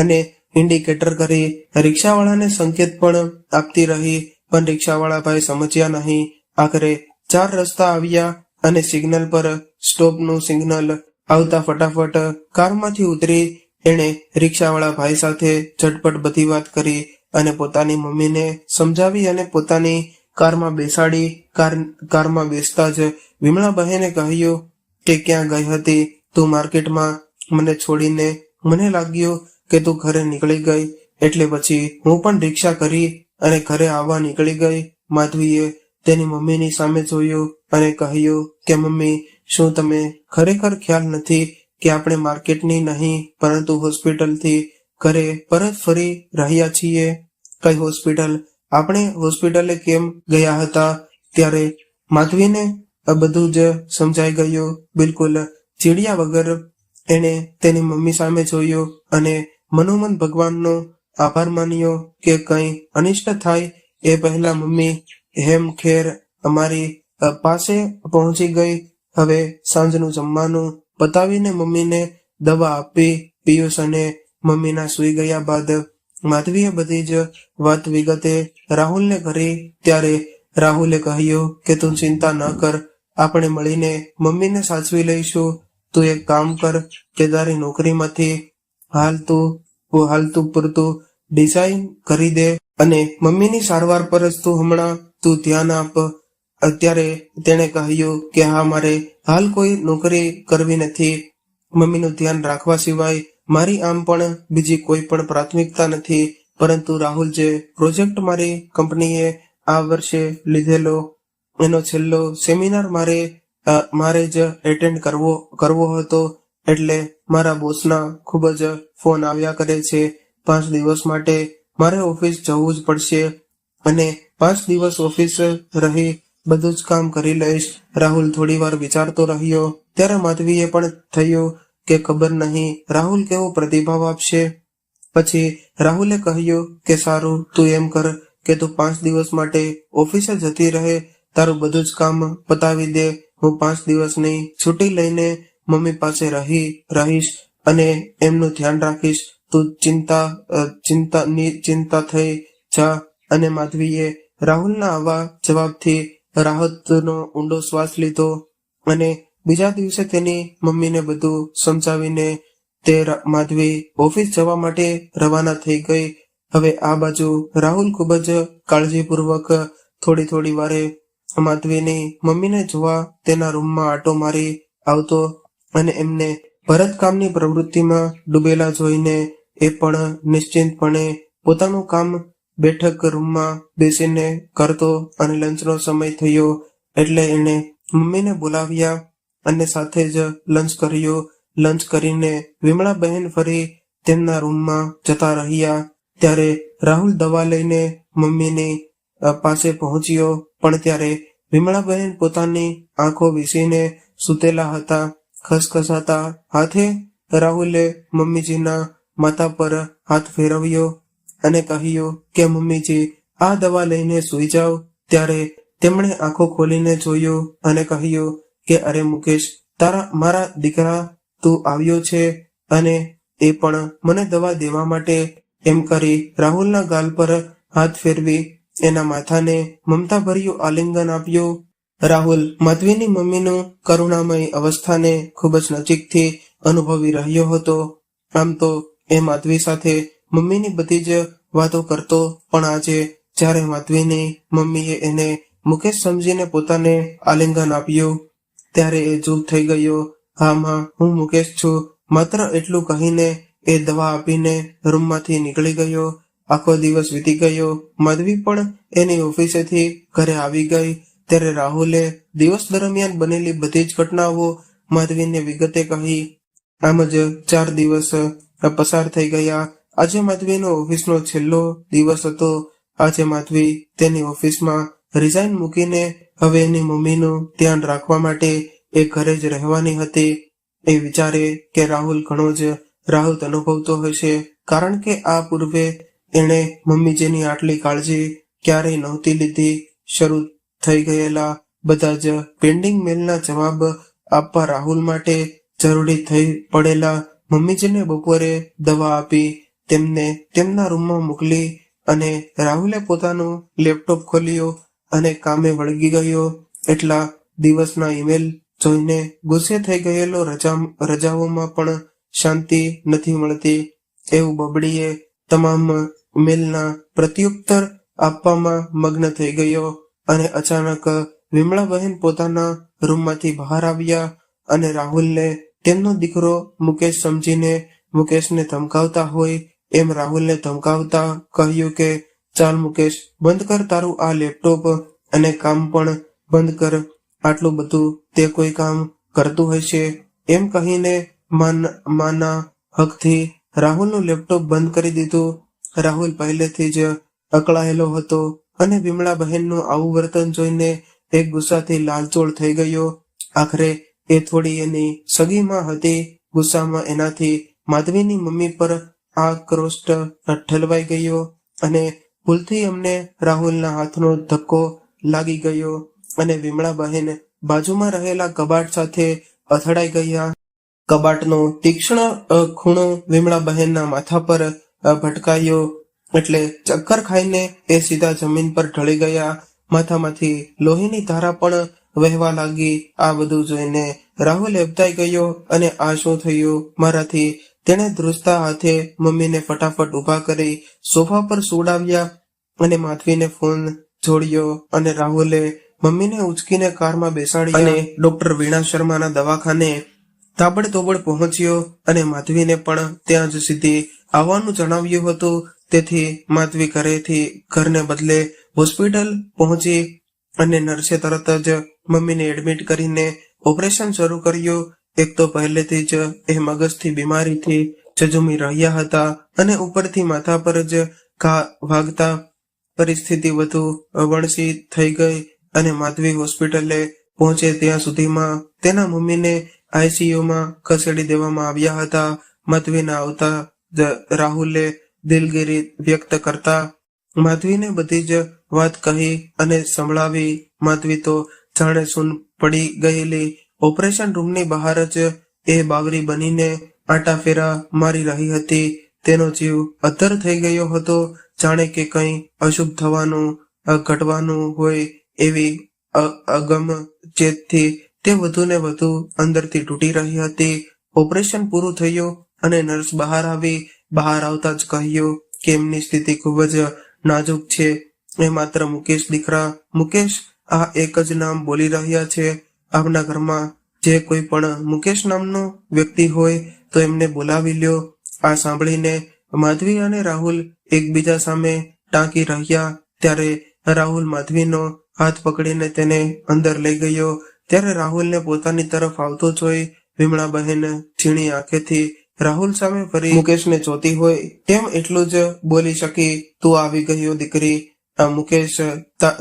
અને ઇન્ડિકેટર કરી રિક્ષાવાળાને સંકેત પણ આપતી રહી, પણ રિક્ષાવાળા ભાઈ સમજ્યા નહીં. આખરે 4 રસ્તા આવ્યા અને સિગ્નલ પર સ્ટોપનું સિગ્નલ આવતા ફટાફટ કારમાંથી ઉતરી એણે રિક્ષાવાળા ભાઈ સાથે ઝટપટ બધી વાત કરી અને પોતાની મમ્મીને સમજાવી અને પોતાની કારમાં બેસાડી. કારમાં બેસતા જ વિમળાબહેને કહ્યું કે ક્યાં ગઈ હતી તું? માર્કેટમાં મને છોડીને. મને લાગ્યું કે તું ઘરે નીકળી ગઈ, એટલે પછી હું પણ રિક્ષા કરી અને ઘરે આવવા નીકળી ગઈ. માધવીએ તેની મમ્મીની સામે જોયું અને કહ્યું કે મમ્મી, શું તમે ખરેખર ખ્યાલ નથી કે આપણે માર્કેટની નહીં પરંતુ હોસ્પિટલથી ઘરે પરત ફરી રહ્યા છીએ? કઈ હોસ્પિટલ? આપણે હોસ્પિટલે કેમ ગયા હતા? ત્યારે માધવીને બધું જ સમજાઈ ગયું. બિલકુલ ચીડિયા વગર એણે તેની મમ્મી સામે જોયું અને મનોમન ભગવાનનો આભાર માન્યો કે કંઈ અનિષ્ટ થાય એ પહેલા મમ્મી હેમ ખેર અમારી પાસે પહોંચી ગઈ. હવે સાંજનું જમવાનું પતાવીને મમ્મીને દવા આપી. પિયુષ અને મમ્મીના સૂઈ ગયા બાદ માધવીએ બધી જ વાત વિગતે રાહુલને કરી. ત્યારે રાહુલે કહ્યું કે તું ચિંતા ન કર, આપણે મળીને મમ્મીને સાચવી લઈશું. તું એક કામ કર કે તારી નોકરીમાંથી હાલતું પૂરતું ડિઝાઇન કરી દે અને મમ્મીની સારવાર પર જ હમણાં તું ધ્યાન આપ. અત્યારે તેણે કહ્યું કે હા, મારે હાલ કોઈ નોકરી કરવી નથી. મમ્મીનું ધ્યાન રાખવા સિવાય મારી આમ પણ બીજી કોઈ પણ પ્રાથમિકતા નથી. પરંતુ રાહુલ, જે પ્રોજેક્ટ મારી કંપનીએ આ વર્ષે લીધેલો એનો છેલ્લો સેમિનાર મારે જ એટેન્ડ કરવો હતો. એટલે મારા બોસના ખૂબ જ ફોન આવ્યા કરે છે. 5 દિવસ માટે મારે ઓફિસ જવું જ પડશે અને 5 દિવસ ઓફિસ રહી બધું જ કામ કરી લઈશ. રાહુલ થોડી વાર વિચારતો રહ્યો. ત્યારે માધવીએ પણ થયું કે ખબર નહીં રાહુલ કેવો પ્રતિભાવ આપશે. પછી રાહુલે કહ્યું કે સારું, તું એમ કર કે તું 5 દિવસ માટે ઓફિસે જતી રહે, તારું બધું જ કામ પતાવી દે. હું 5 દિવસની છુટ્ટી લઈને મમ્મી પાસે રહીશ અને એમનું ધ્યાન રાખીશ. તું ચિંતા થઈ જા. અને માધવીએ રાહુલના આવા જવાબથી રાહતનો ઊંડો શ્વાસ લીધો અને બીજા દિવસે તેની મમ્મીને બધું સમજાવીને માધવી ઓફિસ જવા માટે રવાના થઈ ગઈ. હવે આ બાજુ રાહુલ ખૂબ જ કાળજીપૂર્વક થોડી વારે માધવીની મમ્મીને જોવા તેના રૂમમાં આંટો મારી આવતો અને એમને ભરતકામની પ્રવૃત્તિમાં ડૂબેલા જોઈને એ પણ નિશ્ચિંતપણે પોતાનું કામ બેઠક રૂમમાં બેસીને કરતો. અને લંચનો સમય થયો એટલે એણે મમ્મીને બોલાવ્યા અને સાથે જ લંચ કર્યો. લંચ કરીને વિમળા બહેન ફરી તેમના રૂમમાં જતા રહ્યા. ત્યારે રાહુલ દવા લઈને મમ્મીની પાસે પહોંચ્યો, પણ ત્યારે વિમળા બહેન પોતાની આંખો વીસીને સૂતેલા હતા. ખસખસાતા હાથે રાહુલે મમ્મીજીના માથા પર હાથ ફેરવ્યો અને કહ્યું કે મમ્મીજી, આ દવા લઈને સૂઈ જાઓ. ત્યારે તેમણે આંખો ખોલીને જોયું અને કહ્યું કે અરે મુકેશ, મારા દીકરા, તું આવ્યો છે અને એ પણ મને દવા દેવા માટે. એમ કરી રાહુલના ગાલ પર હાથ ફેરવી એના માથાને મમતાભર્યું આલિંગન આપ્યું. રાહુલ માધવીની મમ્મીનું કરુણામય અવસ્થાને ખૂબ જ નજીકથી અનુભવી રહ્યો હતો. આમ તો એ માધવી સાથે મમ્મીની બધી જ વાતો કરતો, પણ આજે જ્યારે માધવીની મમ્મીએ એને મુકેશ સમજીને પોતાને આલિંગન આપ્યું ત્યારે એ ચૂપ થઈ ગયો. હા માં, હું મુકેશ છું, માત્ર એટલું કહીને એ દવા આપીને રૂમમાંથી નીકળી ગયો. આખો દિવસ વીતી ગયો. માધવી પણ એની ઓફિસેથી ઘરે આવી ગઈ. ત્યારે રાહુલે દિવસ દરમિયાન બનેલી બધી જ ઘટનાઓ માધવીને વિગતે કહી. આમ જ 4 દિવસ પસાર થઈ ગયા. આજે માધવીનો ઓફિસનો છેલ્લો દિવસ હતો. આજે માધવી તેની ઓફિસમાં રિઝાઇન મૂકીને હવે એની મમ્મીનું ધ્યાન રાખવા માટે એ ઘરે જ રહેવાની હતી. એ વિચારે કે રાહુલ ઘણો જ રાહત અનુભવતો હશે, કારણ કે આ પૂર્વે એણે મમ્મીજીની આટલી કાળજી ક્યારેય નહોતી લીધી. શરૂ થઈ ગયેલા બધા જ પેન્ડિંગ મેલના જવાબ આપવા રાહુલ માટે જરૂરી થઈ પડેલા મમ્મીજીને બપોરે દવા આપી તેમને તેમના રૂમમાં મોકલી અને રાહુલે પોતાનું લેપટોપ ખોલ્યો અને કામે વળગી ગયો. એટલા દિવસના ઈમેલ જોઈને ગુસ્સે થઈ ગયેલો રજાઓમાં પણ શાંતિ નથી મળતી એવું બબડીએ તમામ મેલના પ્રત્યુત્તર આપવામાં મગ્ન થઈ ગયો. અને અચાનક વિમળા બહેન પોતાના રૂમમાંથી બહાર આવ્યા અને રાહુલને તેમનો દીકરો મુકેશ સમજીને મુકેશને ધમકાવતા હોય એમ રાહુલને ધમકાવતા કહ્યું કે ચાલ મુકેશ, બંધ કર તારું આ લેપટોપ અને કામ પણ બંધ કર. આટલું બધું તે કોઈ કામ કરતું હશે. એમ કહીને માના હકથી રાહુલનું લેપટોપ બંધ કરી દીધું. રાહુલ પહેલેથી જ અકળાયેલો હતો અને વિમળા બહેનનું આવું વર્તન જોઈને એક ગુસ્સાથી લાલચોળ થઈ ગયો. આખરે એ થોડી એની સગીમાં હતી. ગુસ્સામાં એનાથી માધવીની મમ્મી પર આક્રોશ ઠલવાઈ ગયો અને ભૂલથી એમને રાહુલના હાથનો ધક્કો લાગી ગયો અને વિમળા બહેન બાજુમાં રહેલા કબાટ સાથે અથડાઈ ગયા. કબાટનો તીક્ષ્ણ ખૂણો વિમળા બહેનના માથા પર ભટકાયો એટલે ચક્કર ખાઈને એ સીધા જમીન પર ઢળી ગયા. માથામાંથી લોહીની ધારા પણ વહેવા લાગી. આ બધું જોઈને રાહુલ હેબતાઈ ગયો અને આ શું થયું મારાથી? તેણે ધ્રુજતા હાથે મમ્મીને ફટાફટ ઊભા કરી સોફા પર સુવડાવ્યા અને માધવીને ફોન જોડ્યો અને રાહુલે મમ્મીને ઉચકીને કારમાં બેસાડી અને ડોક્ટર વીણા શર્માના દવાખાને તાબડતોબડ પહોંચ્યો અને માધવીને પણ ત્યાં જ સીધી આવવાનું જણાવ્યું હતું. તેથી માધવી ઘરને બદલે હોસ્પિટલ પહોંચી અને નર્સે તરત જ મમ્મીને એડમિટ કરીને ઓપરેશન શરૂ કર્યું. એક તો પહેલેથી જ એ મગજથી બીમારીથી ઝઝૂમી રહ્યા હતા અને ઉપરથી માથા પર જ ઘા વાગતા પરિસ્થિતિ વધુ વણસી થઈ ગઈ અને માધવી હોસ્પિટલે પહોંચે ત્યાં સુધીમાં તેના મમ્મીને આઈસીયુમાં ખસેડી દેવામાં આવ્યા હતા. માધવીના આવતા જ રાહુલે દિલગીરી વ્યક્ત કરતા માધવીને બધી જ વાત કહી અને સંભળાવી. માધવી તો જાણે સૂન પડી ગયેલી ઓપરેશન રૂમની બહાર જ એ બાવરી બનીને આંટાફેરા મારી રહી હતી. તેનો જીવ અદ્ધર થઈ ગયો હતો, જાણે કે કંઈ અશુભ થવાનું ઘટવાનું હોય એવી અગમ ચેતથી તે વધુ ને વધુ અંદરથી તૂટી રહી હતી. ઓપરેશન પૂરું થયું અને નર્સ બહાર આવી. બહાર આવતા જ કહ્યું કે એમની સ્થિતિ ખૂબ જ નાજુક છે. એ માત્ર મુકેશ દીકરા મુકેશ આ એક જ નામ બોલી રહ્યા છે. આપના ઘરમાં જે કોઈ પણ મુકેશ નામનો વ્યક્તિ હોય તો એમને બોલાવી લ્યો. આ સાંભળીને માધવી અને રાહુલ એકબીજા સામે ટાંકી રહ્યા. ત્યારે રાહુલ માધવીનો હાથ પકડીને તેને અંદર લઈ ગયો. ત્યારે રાહુલને પોતાની તરફ આવતો જોઈ વિમળાબહેન ઝીણી આંખેથી રાહુલ સામે ફરી મુકેશને જોતી હોય તેમ એટલું જ બોલી શકી, તું આવી ગયો દીકરી. મુકેશ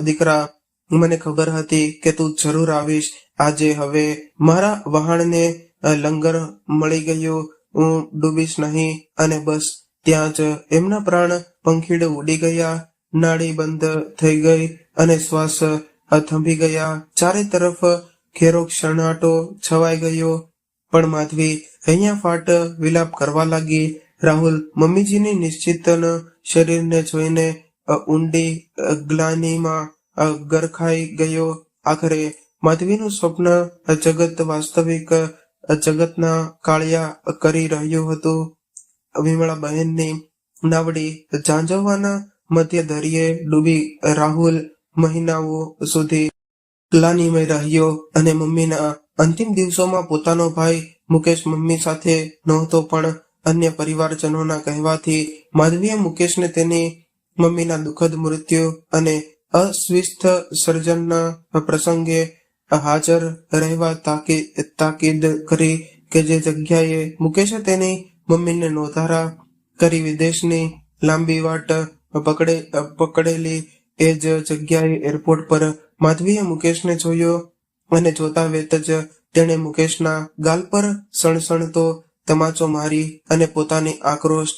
દીકરા, મને ખબર હતી કે તું જરૂર આવીશ. આજે હવે મારા વહાણને લંગર મળી ગયું. હું ડૂબીશ નહીં. અને બસ ત્યાં જ એમના પ્રાણ પંખીડે ઉડી ગયા. નાડી બંધ થઈ ગઈ અને શ્વાસ થંભી ગયા. ચારે તરફ ઘેરો સન્નાટો છવાઈ ગયો. પણ માધવી અહીંયા ફાટ વિલાપ કરવા લાગી. રાહુલ મમ્મીજીની નિશ્ચિતન શરીરને જોઈને ઊંડી ગ્લાનીમાં ગરખાઈ ગયો. આખરે માધવીનું સ્વપ્ન જગત વાસ્તવિક જગતના કાળિયા કરી રહ્યું હતું. વિમળા બહેનની નાવડી ઝાંઝવવાના મધ્ય દરિયે ડૂબી રાહુલ મહિનાઓ સુધી ગ્લાનીમય રહ્યો અને મમ્મીના અંતિમ દિવસોમાં પોતાનો ભાઈ મુકેશ મમ્મી સાથે નહોતો, પણ અન્ય પરિવારજનોના કહેવાથી માધવીએ મુકેશને તેની મમ્મીના દુઃખદ મૃત્યુ અને અસ્વસ્થ સર્જનના પ્રસંગે હાજર રહેવા તાકીદ કરી કે જે જગ્યાએ મુકેશે તેની મમ્મીને નોંધારા કરી વિદેશની લાંબી વાટ પકડેલી એ જ જગ્યાએ એરપોર્ટ પર માધવીએ મુકેશને જોયો અને જોતા વેત જ તેણે મુકેશના ગાલ પર સણસણતો તમાચો મારી અને પોતાની આક્રોશ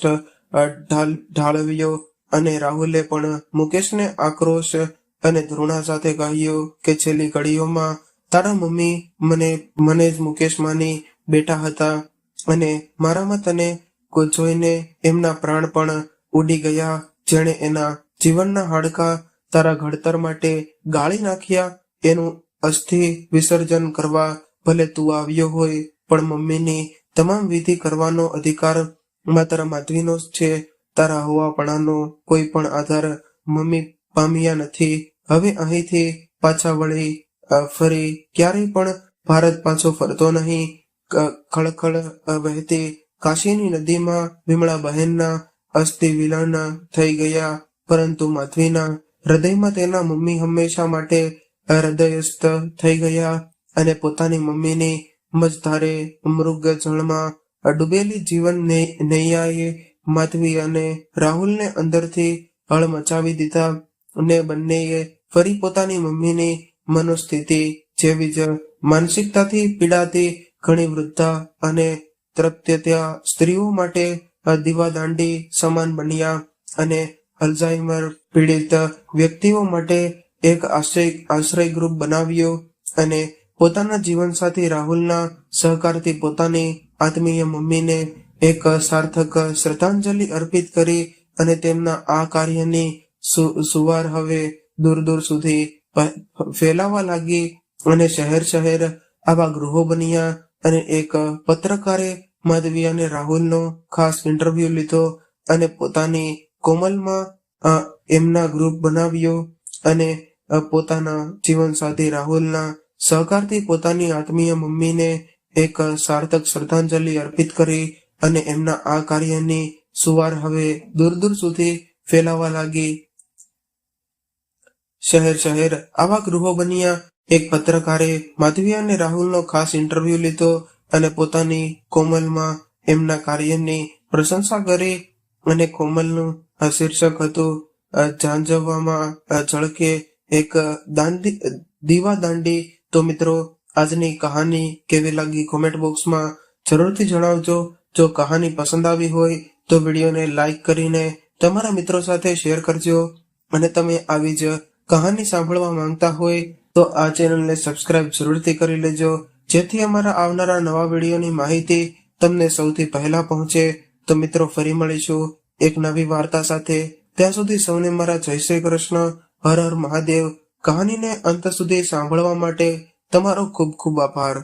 ઢાળવ્યો. અને રાહુલે પણ મુકેશને આક્રોશ અને ધૃણા સાથે કહ્યું કે છેલ્લી ઘડીઓમાં તારા મમ્મી મને જ મુકેશ માની બેઠા હતા અને મારામાં તને જોઈને એમના પ્રાણ પણ ઉડી ગયા. જેણે એના જીવનના હાડકાં તારા ઘડતર માટે ગાળી નાખ્યા, એનું અસ્થિ વિસર્જન કરવા ભલે તું આવ્યો હોય, પણ મમ્મીની તમામ વિધિ કરવાનો અધિકાર માત્ર માધવીનો જ છે. તારા હોવાપણાનો કોઈ પણ આધાર મમ્મી પામ્યા નથી. હવે અહીંથી પાછા વળી ફરી ક્યારેય પણ ભારત પાછો ફરતો નહીં. ખળખળ વહેતી કાશીની નદીમાં વિમળા બહેનના અસ્થિ વિલીન થઈ ગયા, પરંતુ માધવીના હૃદયમાં તેના મમ્મી હંમેશા માટે હૃદયસ્થ થઈ ગયા અને પોતાની મમ્મીની મજધારે મૃગ જળમાં ડૂબેલી જીવન નૈયાએ માધવી અને રાહુલને અંદરથી હળ મચાવી દીધા ને બંનેએ ફરી પોતાની મમ્મીની મનોસ્થિતિ જેવી જ માનસિકતાથી પીડાતી ઘણી વૃદ્ધા અને તૃપ્યતા સ્ત્રીઓ માટે દીવાદાંડી સમાન બન્યા અને અલ્ઝાઇમર પીડિત વ્યક્તિઓ માટે એક આશ્રય ગ્રુપ બનાવ્યો અને પોતાના જીવનસાથી રાહુલના સહકારથી પોતાની આત્મીય મમ્મીને એક સાર્થક શ્રદ્ધાંજલિ અર્પિત કરી અને તેમના આ કાર્યની સુવાર હવે દૂર દૂર સુધી ફેલાવા લાગી અને શહેર શહેર આવા ગૃહો બન્યા. અને એક પત્રકારે માધવી અને રાહુલનો ખાસ ઇન્ટરવ્યુ લીધો અને પોતાની કોમલમાં એમના ગ્રુપ બનાવ્યો અને પોતાના જીવનસાથી રાહુલના સહકારથી પોતાની આત્મીય મમ્મીને એક સાર્થક શ્રદ્ધાંજલિ અર્પિત કરી અને એમના આ કાર્યની સુવાર હવે દૂર દૂર સુધી ફેલાવા લાગી. શહેર શહેર આવા ગૃહો બન્યા. એક પત્રકારે માધવી અને રાહુલનો ખાસ ઇન્ટરવ્યુ લીધો અને પોતાની કોમલમાં એમના કાર્યની પ્રશંસા કરી અને કોમલનું શીર્ષક હતું ઝાંઝવવામાં ઝળકે એક દીવા દાંડી. તો મિત્રો, આજની કહાની કેવી લાગી કોમેન્ટ બોક્સમાં જરૂરથી જણાવજો. જો કહાની પસંદ આવી હોય તો વિડીયોને લાઈક કરીને તમારા મિત્રો સાથે શેર કરજો. અને તમે આવી જ કહાની સાંભળવા માંગતા હોય તો આ ચેનલને સબસ્ક્રાઇબ જરૂરથી કરી લેજો, જેથી અમારા આવનારા નવા વિડીયોની માહિતી તમને સૌથી પહેલા પહોંચે. તો મિત્રો, ફરી મળીશું એક નવી વાર્તા સાથે. ત્યાં સુધી સૌને મારા જય શ્રી કૃષ્ણ. હર હર મહાદેવ. કહાનીને અંત સુધી સાંભળવા માટે તમારો ખૂબ ખૂબ આભાર.